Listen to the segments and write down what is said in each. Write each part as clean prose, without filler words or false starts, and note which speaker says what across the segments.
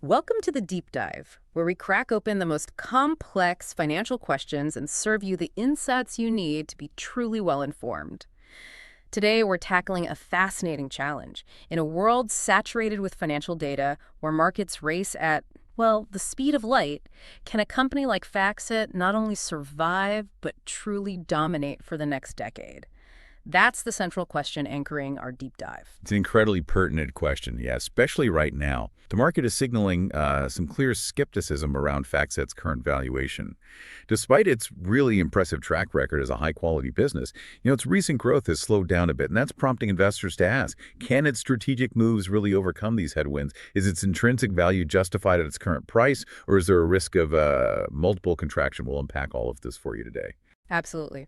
Speaker 1: Welcome to the Deep Dive, where we crack open the most complex financial questions and serve you the insights you need to be truly well-informed. Today, we're tackling a fascinating challenge. In a world saturated with financial data, where markets race at, well, the speed of light, can a company like FactSet not only survive, but truly dominate for the next decade? That's the central question anchoring our deep dive.
Speaker 2: It's an incredibly pertinent question, yeah, especially right now. The market is signaling some clear skepticism around FactSet's current valuation. Despite its really impressive track record as a high-quality business, its recent growth has slowed down a bit, and that's prompting investors to ask, can its strategic moves really overcome these headwinds? Is its intrinsic value justified at its current price, or is there a risk of multiple contraction? We'll unpack all of this for you today.
Speaker 1: Absolutely.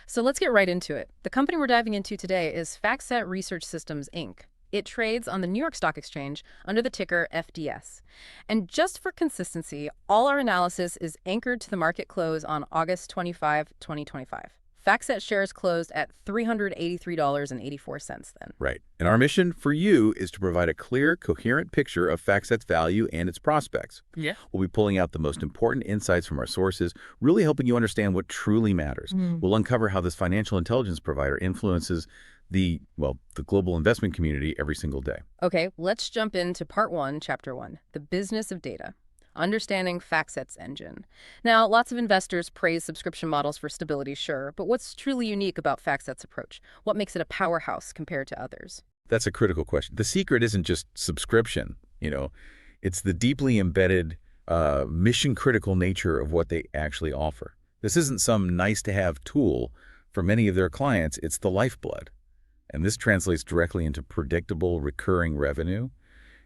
Speaker 1: So let's get right into it. The company we're diving into today is FactSet Research Systems Inc. It trades on the New York Stock Exchange under the ticker FDS. And just for consistency, all our analysis is anchored to the market close on August 25, 2025. FactSet shares closed at $383.84 then.
Speaker 2: Right. And our mission for you is to provide a clear, coherent picture of FactSet's value and its prospects.
Speaker 1: Yeah.
Speaker 2: We'll be pulling out the most important insights from our sources, really helping you understand what truly matters. We'll uncover how this financial intelligence provider influences the global investment community every single day.
Speaker 1: Okay, let's jump into part one, chapter one, the business of data. Understanding FactSet's engine. Now, lots of investors praise subscription models for stability, sure, but what's truly unique about FactSet's approach? What makes it a powerhouse compared to others?
Speaker 2: That's a critical question. The secret isn't just subscription, it's the deeply embedded, mission-critical nature of what they actually offer. This isn't some nice-to-have tool. For many of their clients, it's the lifeblood. And this translates directly into predictable, recurring revenue.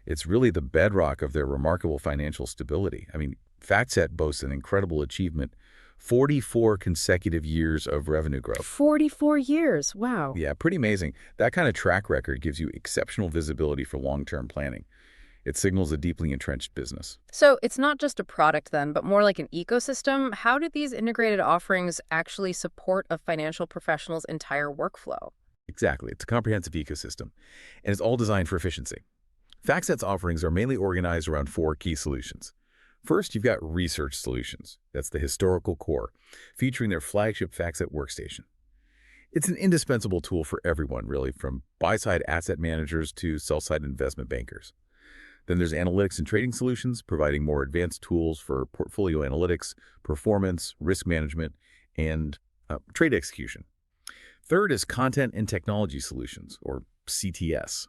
Speaker 2: It's really the bedrock of their remarkable financial stability. I mean, FactSet boasts an incredible achievement, 44 consecutive years of revenue growth.
Speaker 1: 44 years, wow.
Speaker 2: Yeah, pretty amazing. That kind of track record gives you exceptional visibility for long-term planning. It signals a deeply entrenched business.
Speaker 1: So it's not just a product then, but more like an ecosystem. How do these integrated offerings actually support a financial professional's entire workflow?
Speaker 2: Exactly. It's a comprehensive ecosystem, and it's all designed for efficiency. FactSet's offerings are mainly organized around four key solutions. First, you've got research solutions. That's the historical core, featuring their flagship FactSet workstation. It's an indispensable tool for everyone, really, from buy-side asset managers to sell-side investment bankers. Then there's analytics and trading solutions, providing more advanced tools for portfolio analytics, performance, risk management, and trade execution. Third is content and technology solutions, or CTS.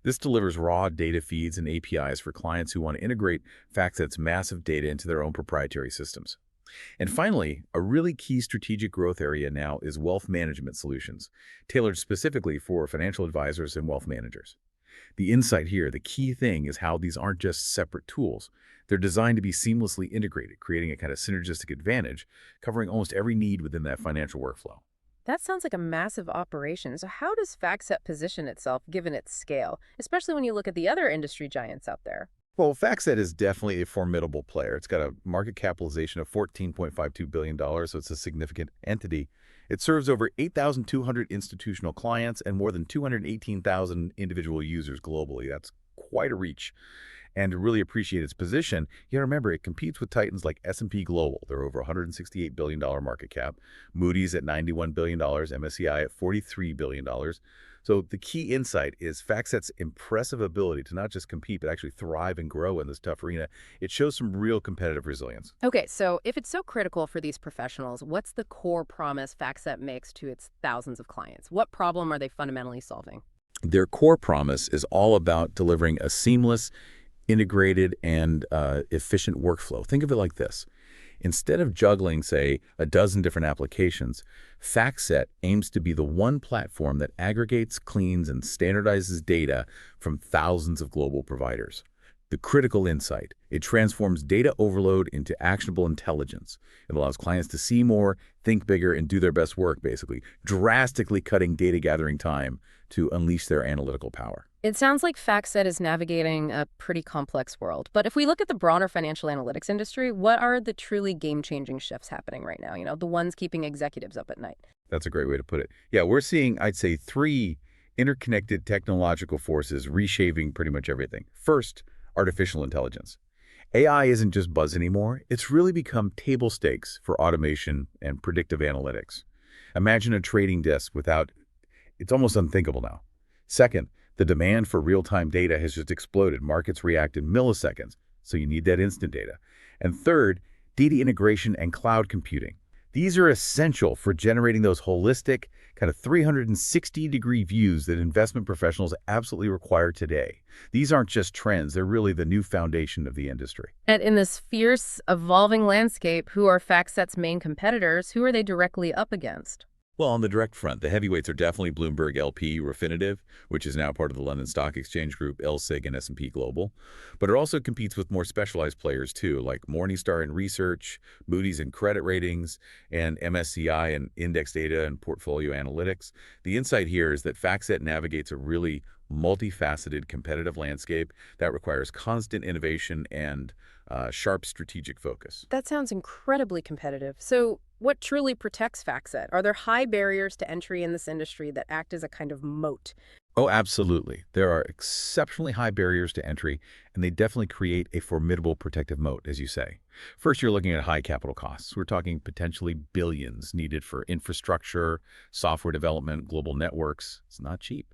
Speaker 2: This delivers raw data feeds and APIs for clients who want to integrate FactSet's massive data into their own proprietary systems. And finally, a really key strategic growth area now is wealth management solutions, tailored specifically for financial advisors and wealth managers. The insight here, the key thing, is how these aren't just separate tools. They're designed to be seamlessly integrated, creating a kind of synergistic advantage, covering almost every need within that financial workflow.
Speaker 1: That sounds like a massive operation. So how does FactSet position itself given its scale, especially when you look at the other industry giants out there?
Speaker 2: Well, FactSet is definitely a formidable player. It's got a market capitalization of $14.52 billion, so it's a significant entity. It serves over 8,200 institutional clients and more than 218,000 individual users globally. That's quite a reach. And to really appreciate its position, you gotta remember it competes with titans like S&P Global. They're over $168 billion market cap, Moody's at $91 billion, MSCI at $43 billion. So the key insight is FactSet's impressive ability to not just compete, but actually thrive and grow in this tough arena. It shows some real competitive resilience.
Speaker 1: Okay, so if it's so critical for these professionals, what's the core promise FactSet makes to its thousands of clients? What problem are they fundamentally solving?
Speaker 2: Their core promise is all about delivering a seamless, integrated, and efficient workflow. Think of it like this. Instead of juggling, say, a dozen different applications, FactSet aims to be the one platform that aggregates, cleans, and standardizes data from thousands of global providers. The critical insight, it transforms data overload into actionable intelligence. It allows clients to see more, think bigger, and do their best work, basically, drastically cutting data gathering time to unleash their analytical power.
Speaker 1: It sounds like FactSet is navigating a pretty complex world. But if we look at the broader financial analytics industry, what are the truly game-changing shifts happening right now? The ones keeping executives up at night.
Speaker 2: That's a great way to put it. Yeah, we're seeing, I'd say, three interconnected technological forces reshaping pretty much everything. First, artificial intelligence. AI isn't just buzz anymore. It's really become table stakes for automation and predictive analytics. Imagine a trading desk without it's almost unthinkable now. Second, the demand for real-time data has just exploded. Markets react in milliseconds, so you need that instant data. And third, data integration and cloud computing. These are essential for generating those holistic, kind of 360-degree views that investment professionals absolutely require today. These aren't just trends, they're really the new foundation of the industry.
Speaker 1: And in this fierce, evolving landscape, who are FactSet's main competitors? Who are they directly up against?
Speaker 2: Well, on the direct front, the heavyweights are definitely Bloomberg LP Refinitiv, which is now part of the London Stock Exchange Group, LSEG, and S&P Global. But it also competes with more specialized players, too, like Morningstar in research, Moody's in credit ratings, and MSCI in index data and portfolio analytics. The insight here is that FactSet navigates a really multifaceted competitive landscape that requires constant innovation and sharp strategic focus.
Speaker 1: That sounds incredibly competitive. So what truly protects FactSet? Are there high barriers to entry in this industry that act as a kind of moat?
Speaker 2: Oh, absolutely. There are exceptionally high barriers to entry, and they definitely create a formidable protective moat, as you say. First, you're looking at high capital costs. We're talking potentially billions needed for infrastructure, software development, global networks. It's not cheap.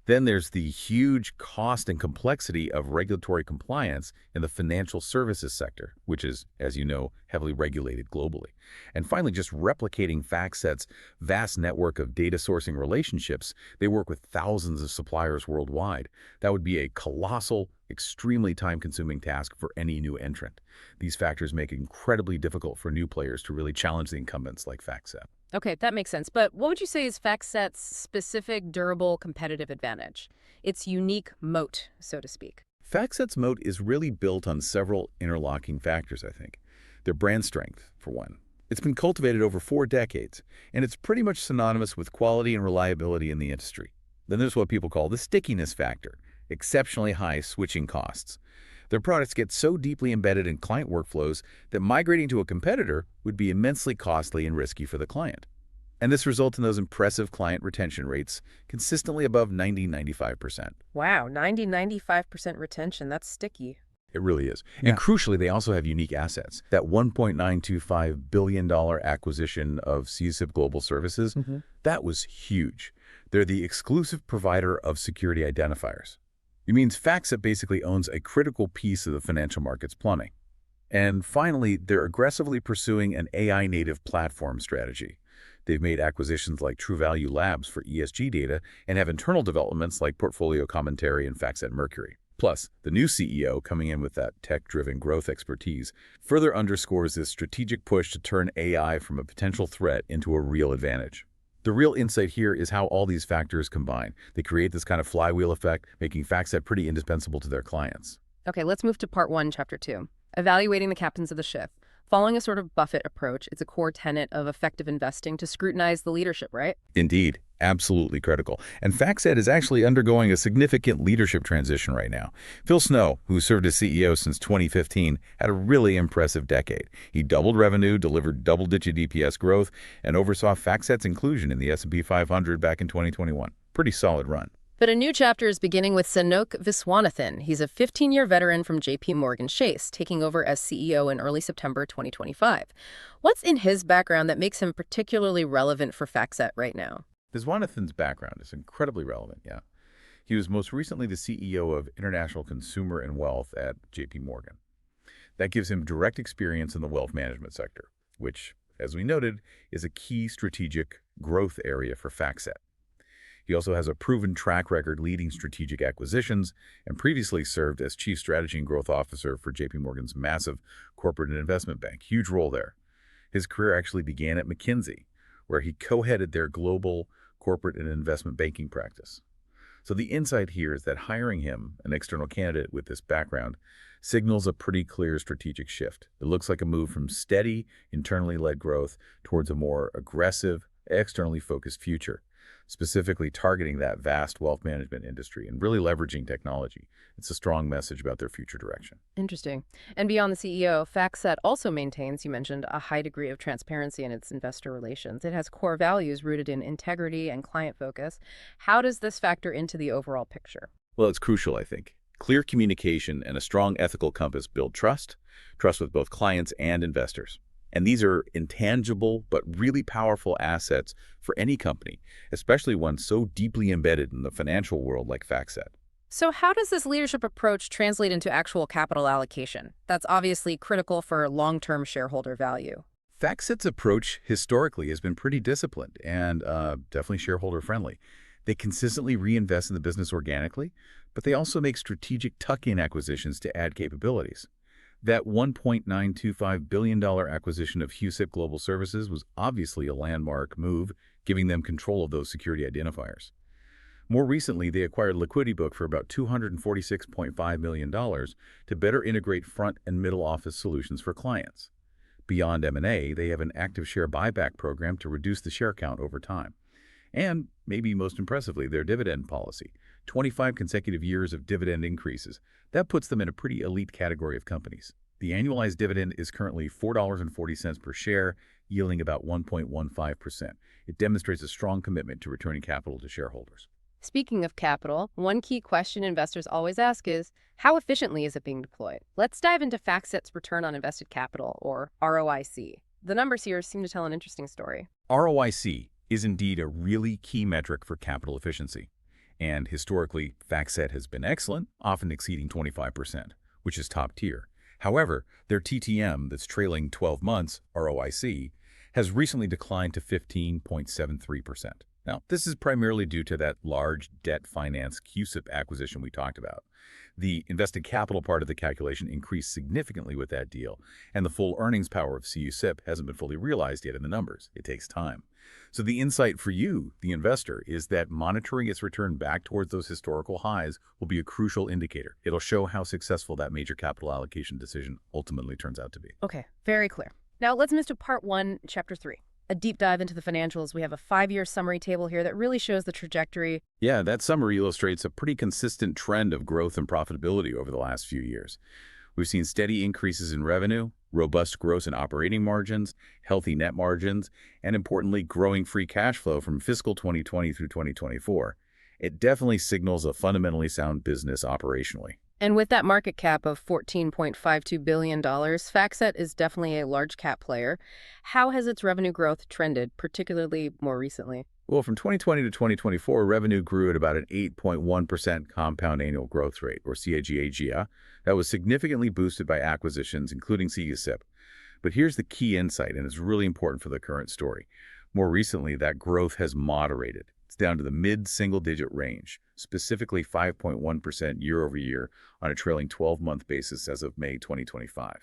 Speaker 2: Then there's the huge cost and complexity of regulatory compliance in the financial services sector, which is, as you know, heavily regulated globally. And finally, just replicating FactSet's vast network of data sourcing relationships. They work with thousands of suppliers worldwide. That would be a colossal, extremely time-consuming task for any new entrant. These factors make it incredibly difficult for new players to really challenge the incumbents like FactSet.
Speaker 1: Okay, that makes sense. But what would you say is FactSet's specific, durable, competitive advantage? Its unique moat, so to speak.
Speaker 2: FactSet's moat is really built on several interlocking factors, I think. Their brand strength, for one. It's been cultivated over 4 decades, and it's pretty much synonymous with quality and reliability in the industry. Then there's what people call the stickiness factor, exceptionally high switching costs. Their products get so deeply embedded in client workflows that migrating to a competitor would be immensely costly and risky for the client. And this results in those impressive client retention rates consistently above 90–95%.
Speaker 1: Wow, 90–95% retention. That's sticky.
Speaker 2: It really is. Yeah. And crucially, they also have unique assets. That $1.925 billion acquisition of CSIP Global Services, that was huge. They're the exclusive provider of security identifiers. It means FactSet basically owns a critical piece of the financial markets plumbing. And finally, they're aggressively pursuing an AI-native platform strategy. They've made acquisitions like True Value Labs for ESG data and have internal developments like Portfolio Commentary and FactSet Mercury. Plus, the new CEO coming in with that tech-driven growth expertise further underscores this strategic push to turn AI from a potential threat into a real advantage. The real insight here is how all these factors combine. They create this kind of flywheel effect, making FactSet pretty indispensable to their clients.
Speaker 1: Okay, let's move to part 1, chapter 2. Evaluating the captains of the ship. Following a sort of Buffett approach, it's a core tenet of effective investing to scrutinize the leadership, right?
Speaker 2: Indeed. Absolutely critical. And FactSet is actually undergoing a significant leadership transition right now. Phil Snow, who served as CEO since 2015, had a really impressive decade. He doubled revenue, delivered double-digit EPS growth, and oversaw FactSet's inclusion in the S&P 500 back in 2021. Pretty solid run.
Speaker 1: But a new chapter is beginning with Sanoke Viswanathan. He's a 15-year veteran from JP Morgan Chase, taking over as CEO in early September 2025. What's in his background that makes him particularly relevant for FactSet right now?
Speaker 2: Viswanathan's background is incredibly relevant, yeah. He was most recently the CEO of International Consumer and Wealth at JP Morgan. That gives him direct experience in the wealth management sector, which, as we noted, is a key strategic growth area for FactSet. He also has a proven track record leading strategic acquisitions and previously served as Chief Strategy and Growth Officer for JP Morgan's massive corporate and investment bank. Huge role there. His career actually began at McKinsey, where he co-headed their global corporate and investment banking practice. So the insight here is that hiring him, an external candidate with this background, signals a pretty clear strategic shift. It looks like a move from steady, internally led growth towards a more aggressive, externally focused future, specifically targeting that vast wealth management industry and really leveraging technology. It's a strong message about their future direction.
Speaker 1: Interesting. And beyond the CEO, FactSet also maintains, you mentioned, a high degree of transparency in its investor relations. It has core values rooted in integrity and client focus. How does this factor into the overall picture?
Speaker 2: Well, it's crucial, I think. Clear communication and a strong ethical compass build trust with both clients and investors. And these are intangible but really powerful assets for any company, especially one so deeply embedded in the financial world like FactSet.
Speaker 1: So how does this leadership approach translate into actual capital allocation? That's obviously critical for long-term shareholder value.
Speaker 2: FactSet's approach historically has been pretty disciplined and definitely shareholder-friendly. They consistently reinvest in the business organically, but they also make strategic tuck-in acquisitions to add capabilities. That $1.925 billion acquisition of HUSIP Global Services was obviously a landmark move, giving them control of those security identifiers. More recently, they acquired LiquidityBook for about $246.5 million to better integrate front and middle office solutions for clients. Beyond M&A, they have an active share buyback program to reduce the share count over time. And, maybe most impressively, their dividend policy. 25 consecutive years of dividend increases. That puts them in a pretty elite category of companies. The annualized dividend is currently $4.40 per share, yielding about 1.15%. It demonstrates a strong commitment to returning capital to shareholders.
Speaker 1: Speaking of capital, one key question investors always ask is, how efficiently is it being deployed? Let's dive into FactSet's return on invested capital, or ROIC. The numbers here seem to tell an interesting story.
Speaker 2: ROIC is indeed a really key metric for capital efficiency. And historically, FactSet has been excellent, often exceeding 25%, which is top tier. However, their TTM, that's trailing 12 months, ROIC, has recently declined to 15.73%. Now, this is primarily due to that large debt-financed HUSIP acquisition we talked about. The invested capital part of the calculation increased significantly with that deal, and the full earnings power of CUSIP hasn't been fully realized yet in the numbers. It takes time. So the insight for you, the investor, is that monitoring its return back towards those historical highs will be a crucial indicator. It'll show how successful that major capital allocation decision ultimately turns out to be.
Speaker 1: Okay, very clear. Now let's move to part 1, chapter 3. A deep dive into the financials. We have a 5-year summary table here that really shows the trajectory.
Speaker 2: Yeah, that summary illustrates a pretty consistent trend of growth and profitability over the last few years. We've seen steady increases in revenue, robust gross and operating margins, healthy net margins, and importantly, growing free cash flow from fiscal 2020 through 2024. It definitely signals a fundamentally sound business operationally.
Speaker 1: And with that market cap of $14.52 billion, FactSet is definitely a large cap player. How has its revenue growth trended, particularly more recently?
Speaker 2: Well, from 2020 to 2024, revenue grew at about an 8.1% compound annual growth rate, or CAGR. That was significantly boosted by acquisitions, including CUSIP. But here's the key insight, and it's really important for the current story. More recently, that growth has moderated. It's down to the mid-single-digit range, specifically 5.1% year over year on a trailing 12-month basis as of May 2025.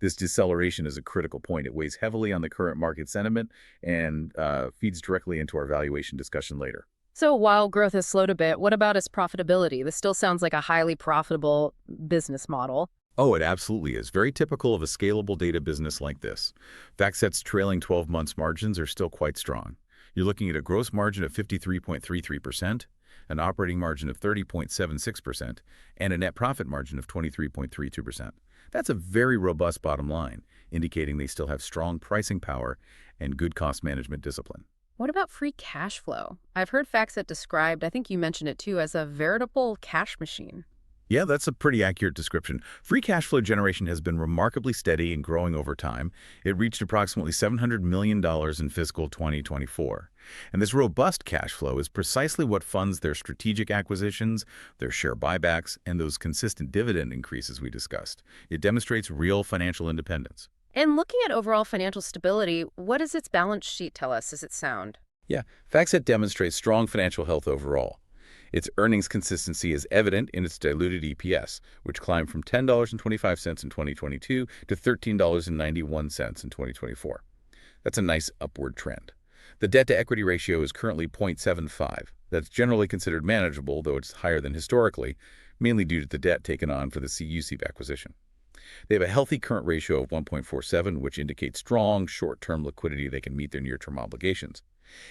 Speaker 2: This deceleration is a critical point. It weighs heavily on the current market sentiment and feeds directly into our valuation discussion later.
Speaker 1: So while growth has slowed a bit, what about its profitability? This still sounds like a highly profitable business model.
Speaker 2: Oh, it absolutely is. Very typical of a scalable data business like this. FactSet's trailing 12 months margins are still quite strong. You're looking at a gross margin of 53.33%, an operating margin of 30.76%, and a net profit margin of 23.32%. That's a very robust bottom line, indicating they still have strong pricing power and good cost management discipline.
Speaker 1: What about free cash flow? I've heard FactSet described, I think you mentioned it too, as a veritable cash machine.
Speaker 2: Yeah, that's a pretty accurate description. Free cash flow generation has been remarkably steady and growing over time. It reached approximately $700 million in fiscal 2024. And this robust cash flow is precisely what funds their strategic acquisitions, their share buybacks, and those consistent dividend increases we discussed. It demonstrates real financial independence.
Speaker 1: And looking at overall financial stability, what does its balance sheet tell us? Does it sound?
Speaker 2: Yeah, FactSet demonstrates strong financial health overall. Its earnings consistency is evident in its diluted EPS, which climbed from $10.25 in 2022 to $13.91 in 2024. That's a nice upward trend. The debt-to-equity ratio is currently 0.75. That's generally considered manageable, though it's higher than historically, mainly due to the debt taken on for the CUSIP acquisition. They have a healthy current ratio of 1.47, which indicates strong short-term liquidity they can meet their near-term obligations.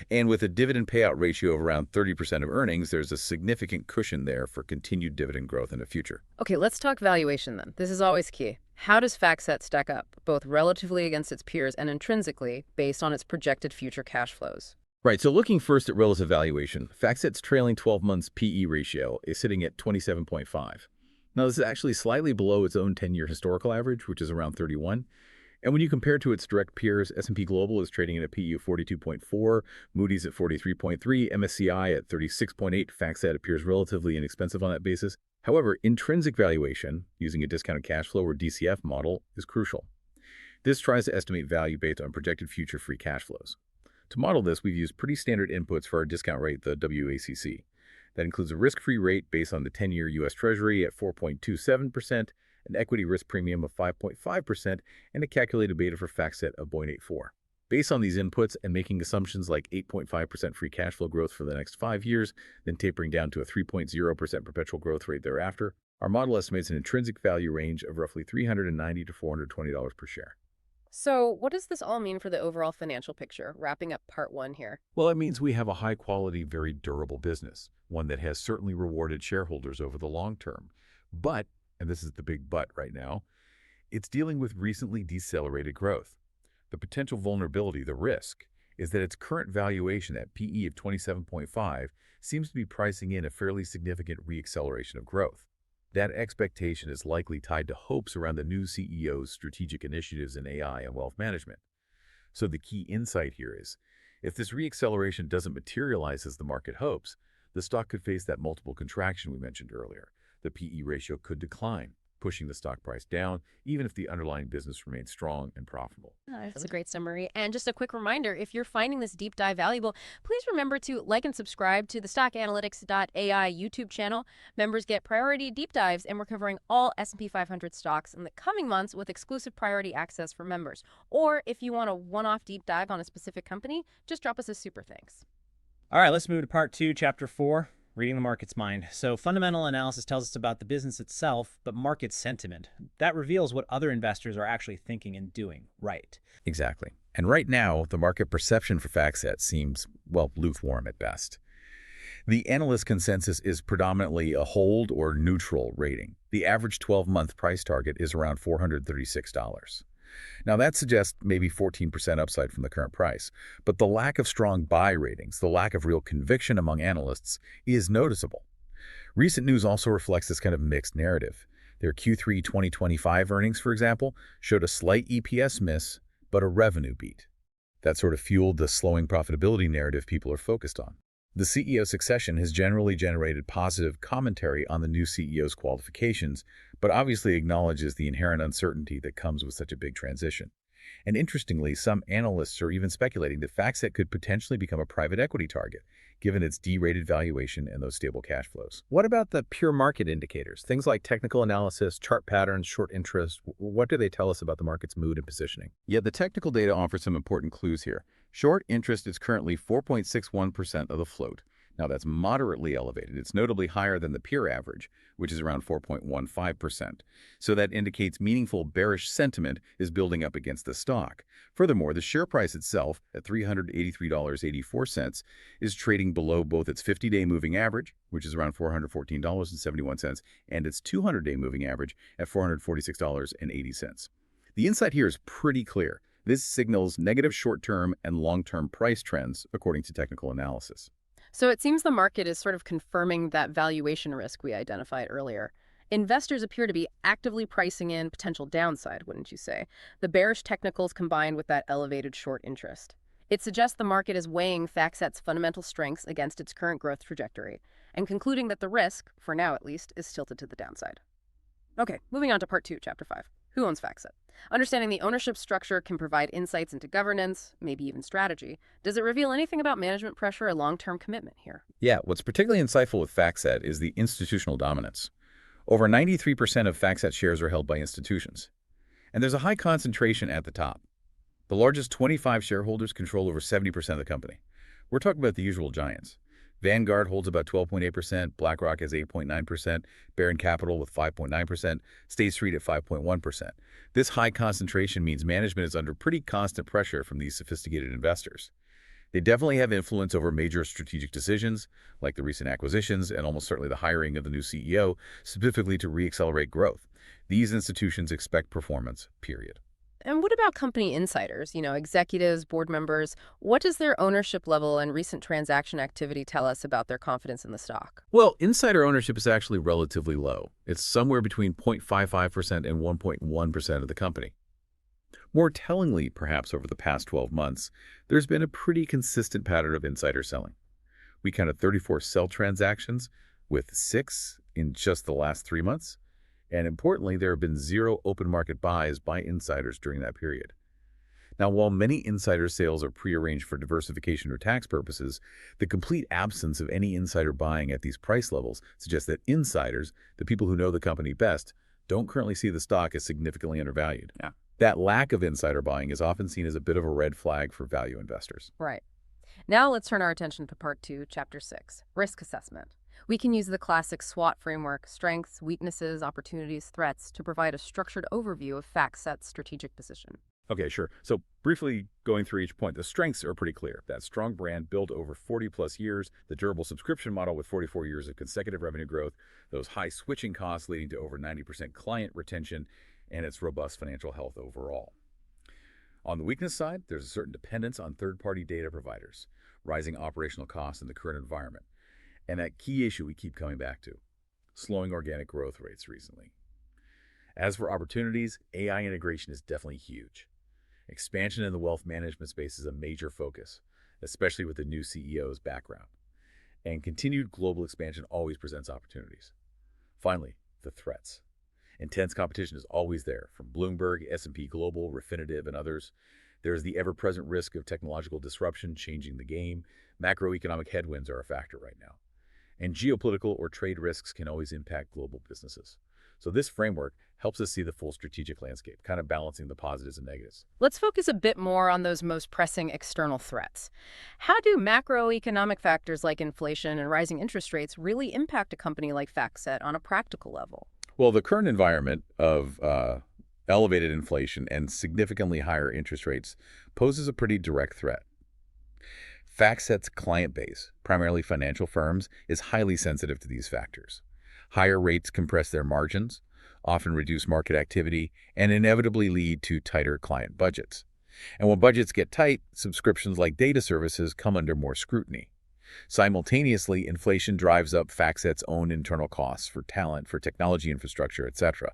Speaker 2: And with a dividend payout ratio of around 30% of earnings, there's a significant cushion there for continued dividend growth in the future.
Speaker 1: Okay, let's talk valuation then. This is always key. How does FactSet stack up, both relatively against its peers and intrinsically, based on its projected future cash flows?
Speaker 2: Right, so looking first at relative valuation, FactSet's trailing 12 months PE ratio is sitting at 27.5. Now, this is actually slightly below its own 10-year historical average, which is around 31. And when you compare to its direct peers, S&P Global is trading at a PE of 42.4, Moody's at 43.3, MSCI at 36.8. FactSet appears relatively inexpensive on that basis. However, intrinsic valuation, using a discounted cash flow or DCF model, is crucial. This tries to estimate value based on projected future free cash flows. To model this, we've used pretty standard inputs for our discount rate, the WACC. That includes a risk-free rate based on the 10-year U.S. Treasury at 4.27%, an equity risk premium of 5.5%, and a calculated beta for FactSet of 0.84. Based on these inputs and making assumptions like 8.5% free cash flow growth for the next 5 years, then tapering down to a 3.0% perpetual growth rate thereafter, our model estimates an intrinsic value range of roughly $390 to $420 per share.
Speaker 1: So what does this all mean for the overall financial picture, wrapping up part one here?
Speaker 2: Well, it means we have a high-quality, very durable business, one that has certainly rewarded shareholders over the long term. But, and this is the big but right now, it's dealing with recently decelerated growth. The potential vulnerability, the risk, is that its current valuation at PE of 27.5 seems to be pricing in a fairly significant reacceleration of growth. That expectation is likely tied to hopes around the new CEO's strategic initiatives in AI and wealth management. So the key insight here is, if this reacceleration doesn't materialize as the market hopes, the stock could face that multiple contraction we mentioned earlier. The PE ratio could decline, pushing the stock price down, even if the underlying business remains strong and profitable.
Speaker 1: That's a great summary. And just a quick reminder, if you're finding this deep dive valuable, please remember to like and subscribe to the stockanalytics.ai YouTube channel. Members get priority deep dives, and we're covering all S&P 500 stocks in the coming months with exclusive priority access for members. Or if you want a one-off deep dive on a specific company, just drop us a super thanks.
Speaker 3: All right, let's move to part 2, chapter 4. Reading the market's mind. So fundamental analysis tells us about the business itself, but market sentiment. That reveals what other investors are actually thinking and doing, right?
Speaker 2: Exactly. And right now, the market perception for FactSet seems, well, lukewarm at best. The analyst consensus is predominantly a hold or neutral rating. The average 12-month price target is around $436. Now, that suggests maybe 14% upside from the current price, but the lack of strong buy ratings, the lack of real conviction among analysts, is noticeable. Recent news also reflects this kind of mixed narrative. Their Q3 2025 earnings, for example, showed a slight EPS miss, but a revenue beat. That sort of fueled the slowing profitability narrative people are focused on. The CEO succession has generally generated positive commentary on the new CEO's qualifications, but obviously acknowledges the inherent uncertainty that comes with such a big transition. And interestingly, some analysts are even speculating that FactSet could potentially become a private equity target, given its D-rated valuation and those stable cash flows.
Speaker 4: What about the pure market indicators? Things like technical analysis, chart patterns, short interest. What do they tell us about the market's mood and positioning?
Speaker 2: Yeah, the technical data offers some important clues here. Short interest is currently 4.61% of the float. Now, that's moderately elevated. It's notably higher than the peer average, which is around 4.15%. So that indicates meaningful bearish sentiment is building up against the stock. Furthermore, the share price itself, at $383.84, is trading below both its 50-day moving average, which is around $414.71, and its 200-day moving average at $446.80. The insight here is pretty clear. This signals negative short-term and long-term price trends, according to technical analysis.
Speaker 1: So it seems the market is sort of confirming that valuation risk we identified earlier. Investors appear to be actively pricing in potential downside, wouldn't you say? The bearish technicals combined with that elevated short interest. It suggests the market is weighing FactSet's fundamental strengths against its current growth trajectory, and concluding that the risk, for now at least, is tilted to the downside. Okay, moving on to part 2, chapter 5. Who owns FactSet? Understanding the ownership structure can provide insights into governance, maybe even strategy. Does it reveal anything about management pressure or long-term commitment here?
Speaker 2: Yeah, what's particularly insightful with FactSet is the institutional dominance. Over 93% of FactSet shares are held by institutions. And there's a high concentration at the top. The largest 25 shareholders control over 70% of the company. We're talking about the usual giants. Vanguard holds about 12.8%, BlackRock has 8.9%, Baron Capital with 5.9%, State Street at 5.1%. This high concentration means management is under pretty constant pressure from these sophisticated investors. They definitely have influence over major strategic decisions, like the recent acquisitions and almost certainly the hiring of the new CEO, specifically to reaccelerate growth. These institutions expect performance, period.
Speaker 1: And what about company insiders, executives, board members? What does their ownership level and recent transaction activity tell us about their confidence in the stock?
Speaker 2: Well, insider ownership is actually relatively low. It's somewhere between 0.55% and 1.1% of the company. More tellingly, perhaps over the past 12 months, there's been a pretty consistent pattern of insider selling. We counted 34 sell transactions, with 6 in just the last 3 months. And importantly, there have been 0 open market buys by insiders during that period. Now, while many insider sales are prearranged for diversification or tax purposes, the complete absence of any insider buying at these price levels suggests that insiders, the people who know the company best, don't currently see the stock as significantly undervalued.
Speaker 1: Yeah.
Speaker 2: That lack of insider buying is often seen as a bit of a red flag for value investors.
Speaker 1: Right. Now let's turn our attention to Part 2, Chapter 6, Risk Assessment. We can use the classic SWOT framework, strengths, weaknesses, opportunities, threats, to provide a structured overview of FactSet's strategic position.
Speaker 2: Okay, sure. So briefly going through each point, the strengths are pretty clear. That strong brand built over 40-plus years, the durable subscription model with 44 years of consecutive revenue growth, those high switching costs leading to over 90% client retention, and its robust financial health overall. On the weakness side, there's a certain dependence on third-party data providers, rising operational costs in the current environment, and that key issue we keep coming back to, slowing organic growth rates recently. As for opportunities, AI integration is definitely huge. Expansion in the wealth management space is a major focus, especially with the new CEO's background. And continued global expansion always presents opportunities. Finally, the threats. Intense competition is always there, from Bloomberg, S&P Global, Refinitiv, and others. There is the ever-present risk of technological disruption changing the game. Macroeconomic headwinds are a factor right now. And geopolitical or trade risks can always impact global businesses. So this framework helps us see the full strategic landscape, kind of balancing the positives and negatives.
Speaker 1: Let's focus a bit more on those most pressing external threats. How do macroeconomic factors like inflation and rising interest rates really impact a company like FactSet on a practical level?
Speaker 2: Well, the current environment of elevated inflation and significantly higher interest rates poses a pretty direct threat. FactSet's client base, primarily financial firms, is highly sensitive to these factors. Higher rates compress their margins, often reduce market activity, and inevitably lead to tighter client budgets. And when budgets get tight, subscriptions like data services come under more scrutiny. Simultaneously, inflation drives up FactSet's own internal costs for talent, for technology infrastructure, etc.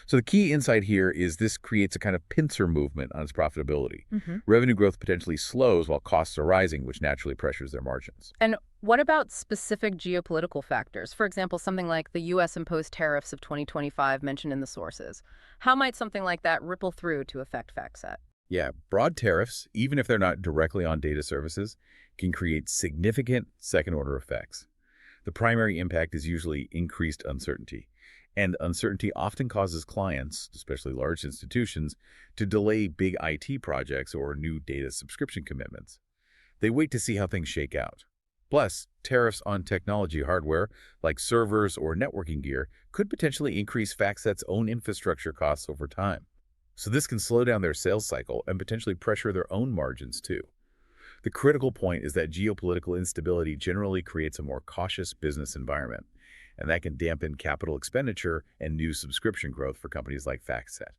Speaker 2: So the key insight here is this creates a kind of pincer movement on its profitability. Revenue growth potentially slows while costs are rising, which naturally pressures their margins.
Speaker 1: And what about specific geopolitical factors? For example, something like the U.S. imposed tariffs of 2025 mentioned in the sources. How might something like that ripple through to affect FactSet?
Speaker 2: Yeah, broad tariffs, even if they're not directly on data services, can create significant second-order effects. The primary impact is usually increased uncertainty, and uncertainty often causes clients, especially large institutions, to delay big IT projects or new data subscription commitments. They wait to see how things shake out. Plus, tariffs on technology hardware, like servers or networking gear, could potentially increase FactSet's own infrastructure costs over time. So this can slow down their sales cycle and potentially pressure their own margins too. The critical point is that geopolitical instability generally creates a more cautious business environment, and that can dampen capital expenditure and new subscription growth for companies like FactSet.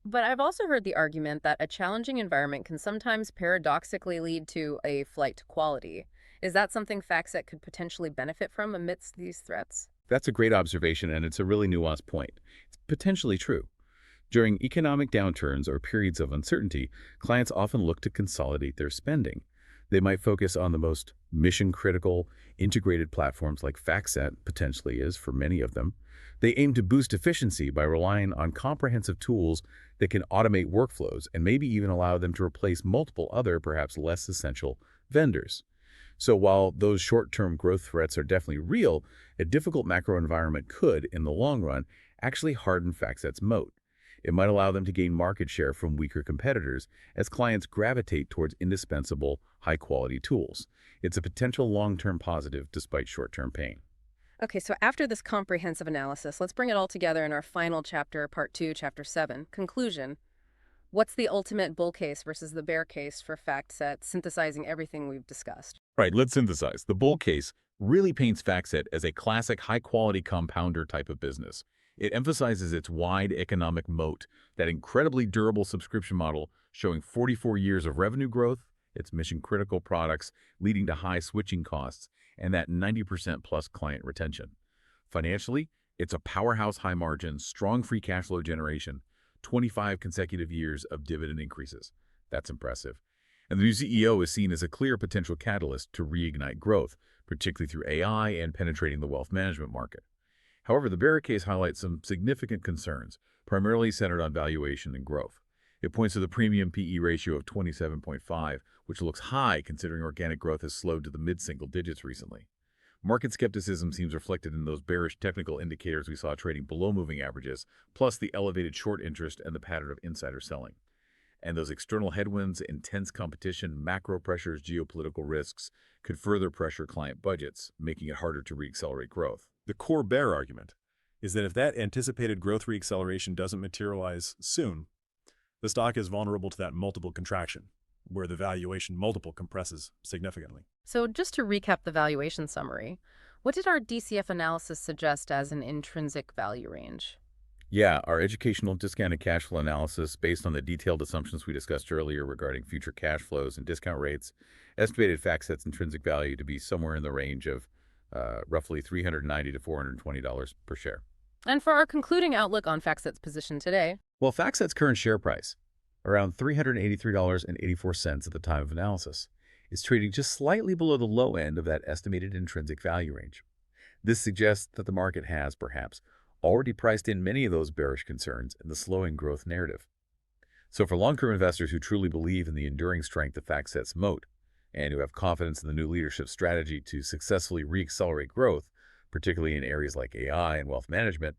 Speaker 1: But I've also heard the argument that a challenging environment can sometimes paradoxically lead to a flight to quality. Is that something FactSet could potentially benefit from amidst these threats?
Speaker 2: That's a great observation, and it's a really nuanced point. It's potentially true. During economic downturns or periods of uncertainty, clients often look to consolidate their spending. They might focus on the most mission-critical, integrated platforms like FactSet potentially is for many of them. They aim to boost efficiency by relying on comprehensive tools that can automate workflows and maybe even allow them to replace multiple other, perhaps less essential, vendors. So while those short-term growth threats are definitely real, a difficult macro environment could, in the long run, actually harden FactSet's moat. It might allow them to gain market share from weaker competitors as clients gravitate towards indispensable, high-quality tools. It's a potential long-term positive despite short-term pain.
Speaker 1: Okay, so after this comprehensive analysis, let's bring it all together in our final chapter, Part 2, Chapter 7, Conclusion. What's the ultimate bull case versus the bear case for FactSet, synthesizing everything we've discussed?
Speaker 2: Right, let's synthesize. The bull case really paints FactSet as a classic high-quality compounder type of business. It emphasizes its wide economic moat, that incredibly durable subscription model showing 44 years of revenue growth, its mission-critical products leading to high switching costs, and that 90% plus client retention. Financially, it's a powerhouse high margin, strong free cash flow generation, 25 consecutive years of dividend increases. That's impressive. And the new CEO is seen as a clear potential catalyst to reignite growth, particularly through AI and penetrating the wealth management market. However, the bear case highlights some significant concerns, primarily centered on valuation and growth. It points to the premium PE ratio of 27.5, which looks high considering organic growth has slowed to the mid-single digits recently. Market skepticism seems reflected in those bearish technical indicators we saw trading below moving averages, plus the elevated short interest and the pattern of insider selling. And those external headwinds, intense competition, macro pressures, geopolitical risks could further pressure client budgets, making it harder to reaccelerate growth.
Speaker 5: The core bear argument is that if that anticipated growth reacceleration doesn't materialize soon, the stock is vulnerable to that multiple contraction, where the valuation multiple compresses significantly.
Speaker 1: So just to recap the valuation summary, what did our DCF analysis suggest as an intrinsic value range?
Speaker 2: Yeah, our educational discounted cash flow analysis, based on the detailed assumptions we discussed earlier regarding future cash flows and discount rates, estimated FactSet's intrinsic value to be somewhere in the range of roughly $390 to $420 per share.
Speaker 1: And for our concluding outlook on FactSet's position today,
Speaker 2: Well, FactSet's current share price, around $383.84 at the time of analysis, is trading just slightly below the low end of that estimated intrinsic value range. This suggests that the market has, perhaps, already priced in many of those bearish concerns in the slowing growth narrative. So for long-term investors who truly believe in the enduring strength of FactSet's moat and who have confidence in the new leadership strategy to successfully reaccelerate growth, particularly in areas like AI and wealth management,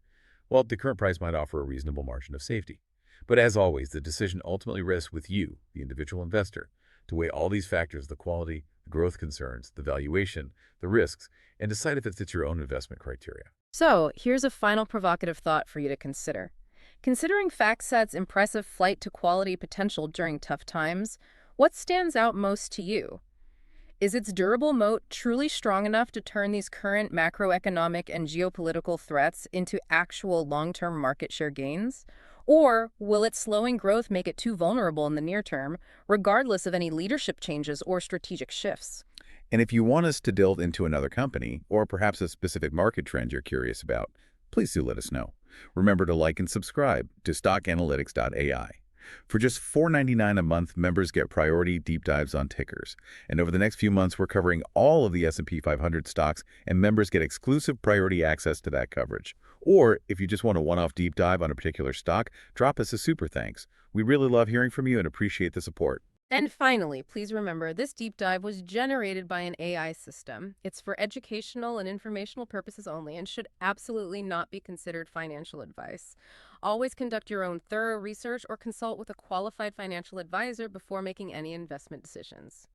Speaker 2: well, the current price might offer a reasonable margin of safety. But as always, the decision ultimately rests with you, the individual investor, to weigh all these factors: the quality, the growth concerns, the valuation, the risks, and decide if it fits your own investment criteria.
Speaker 1: so here's a final provocative thought for you to consider. Considering FactSet's impressive flight to quality potential during tough times, what stands out most to you? Is its durable moat truly strong enough to turn these current macroeconomic and geopolitical threats into actual long-term market share gains? Or will its slowing growth make it too vulnerable in the near term, regardless of any leadership changes or strategic shifts?
Speaker 2: And if you want us to delve into another company, or perhaps a specific market trend you're curious about, please do let us know. Remember to like and subscribe to stockanalytics.ai. For just $4.99 a month, members get priority deep dives on tickers. And over the next few months, we're covering all of the S&P 500 stocks, and members get exclusive priority access to that coverage. Or if you just want a one-off deep dive on a particular stock, drop us a super thanks. We really love hearing from you and appreciate the support.
Speaker 1: And finally, please remember, this deep dive was generated by an AI system. It's for educational and informational purposes only and should absolutely not be considered financial advice. Always conduct your own thorough research or consult with a qualified financial advisor before making any investment decisions.